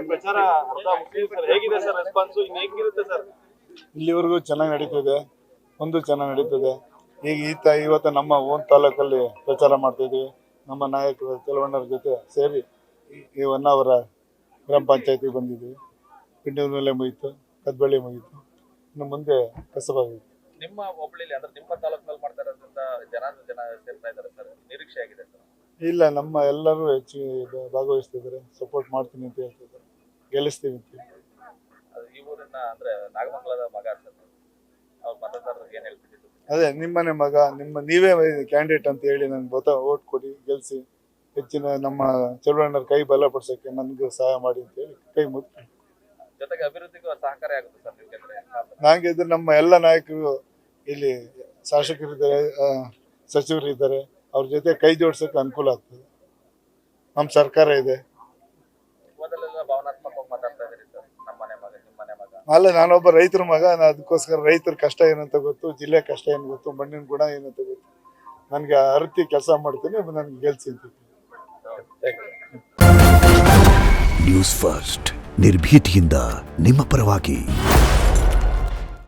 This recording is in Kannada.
ಪ್ರಚಾರ ಹೇಗಿದೆ ಸರ್ ರೆಸ್ಪಾನ್ಸ್ ಇನ್ನು ಹೇಗಿರುತ್ತೆ ಸರ್? ಇಲ್ಲಿವರೆಗೂ ಚೆನ್ನಾಗಿ ನಡೀತಿದೆ, ಚೆನ್ನಾಗಿ ನಡೀತಿದೆ. ಈಗ ಇವತ್ತು ನಮ್ಮ ಓನ್ ತಾಲೂಕಲ್ಲಿ ಪ್ರಚಾರ ಮಾಡ್ತಿದ್ವಿ. ನಮ್ಮ ನಾಯಕರು ಕೆಲವಣ್ಣರ ಜೊತೆ ಸೇರಿ ಈ ಹೊನ್ನಾವರ ಗ್ರಾಮ ಪಂಚಾಯತಿಗೆ ಬಂದಿದ್ವಿ. ಪಿಂಡೂರಿನಲ್ಲೇ ಮುಗೀತು, ಕದ್ಬಳ್ಳಿ ಮುಗೀತು, ಇನ್ನು ಮುಂದೆ ಕಸಬಾಗಿದೆ. ನಿಮ್ಮ ಹೋಬಳಿಲಿ ಅಂದ್ರೆ ನಿಮ್ಮ ತಾಲೂಕಿನಲ್ಲಿ ಮಾಡ್ತಾ ಇರೋದ್ರಿಂದ ಜನ ಸೇರ್ತಾ ಇದ್ದಾರೆ ಸರ್, ನಿರೀಕ್ಷೆ ಆಗಿದೆ ಸರ್? ಇಲ್ಲ, ನಮ್ಮ ಎಲ್ಲರೂ ಹೆಚ್ಚು ಭಾಗವಹಿಸ್ತಿದ್ದಾರೆ, ಸಪೋರ್ಟ್ ಮಾಡ್ತೀನಿ ಅಂತ ಹೇಳ್ತಿದ್ದಾರೆ, ಗೆಲ್ಲಿಸ್ತೀವಿ ಅಂತ. ಈ ಊರಿನ ಅಂದ್ರೆ ನಾಗಮಂಗಲದ ಮಗ ಸರ್, ಅವ್ರ ಮತದಾರರಿಗೆ ಏನ್ ಹೇಳ್ತಿದ್ರು? ಅದೇ ನಿಮ್ಮನೆ ಮಗ, ನೀವೇ ಕ್ಯಾಂಡಿಡೇಟ್ ಅಂತ ಹೇಳಿ ನನ್ಗೆ ಓಟ್ ಕೊಡಿ, ಗೆಲ್ಸಿ, ಹೆಚ್ಚಿನ ನಮ್ಮ ಚಲುವಣ್ಣರ ಕೈ ಬಲಪಡಿಸೋಕೆ ನನಗೂ ಸಹಾಯ ಮಾಡಿ ಅಂತ ಹೇಳಿ ಕೈ ಮುಗ್ತೀನಿ. ಜೊತೆಗೆ ಅಭಿವೃದ್ಧಿಗೂ ಸಹಕಾರಿ ಆಗುತ್ತೆ ಸರ್ ನಿಮ್ಗೆ? ನಂಗೆ ನಮ್ಮ ಎಲ್ಲ ನಾಯಕರು ಇಲ್ಲಿ ಶಾಸಕರಿದ್ದಾರೆ, ಸಚಿವರು ಅವ್ರ ಜೊತೆ ಕೈ ಜೋಡ್ಸೋಕೆ ಅನುಕೂಲ ಆಗ್ತದೆ. ನಮ್ಮ ಸರ್ಕಾರ ಇದೆ. ಮೊದಲೆಲ್ಲ ಭಾವನಾತ್ಮಕವಾಗಿ ಮಾತಾಡ್ತಾ ಇದ್ದೀರಿ ಸರ್, ನಮ್ಮನೆ ಮಗ ನಿಮ್ಮನೆ ಮಗ. ಅಲ್ಲ, ನಾನೊಬ್ಬ ರೈತರ ಮಗ, ಅದಕ್ಕೋಸ್ಕರ ರೈತರ ಕಷ್ಟ ಏನಂತ ಗೊತ್ತು, ಜಿಲ್ಲೆ ಕಷ್ಟ ಏನು ಗೊತ್ತು, ಮಣ್ಣಿನ ಗುಣ ಏನಂತ ಗೊತ್ತು. ನನಗೆ ಅರ್ತಿ ಕೆಲಸ ಮಾಡ್ತೀನಿ, ನನಗೆ ಗೆಲ್ಸಿ ಅಂತ. ನ್ಯೂಸ್ ಫಸ್ಟ್, ನಿರ್ಭೀತಿಯಿಂದ ನಿಮ್ಮ ಪರವಾಗಿ.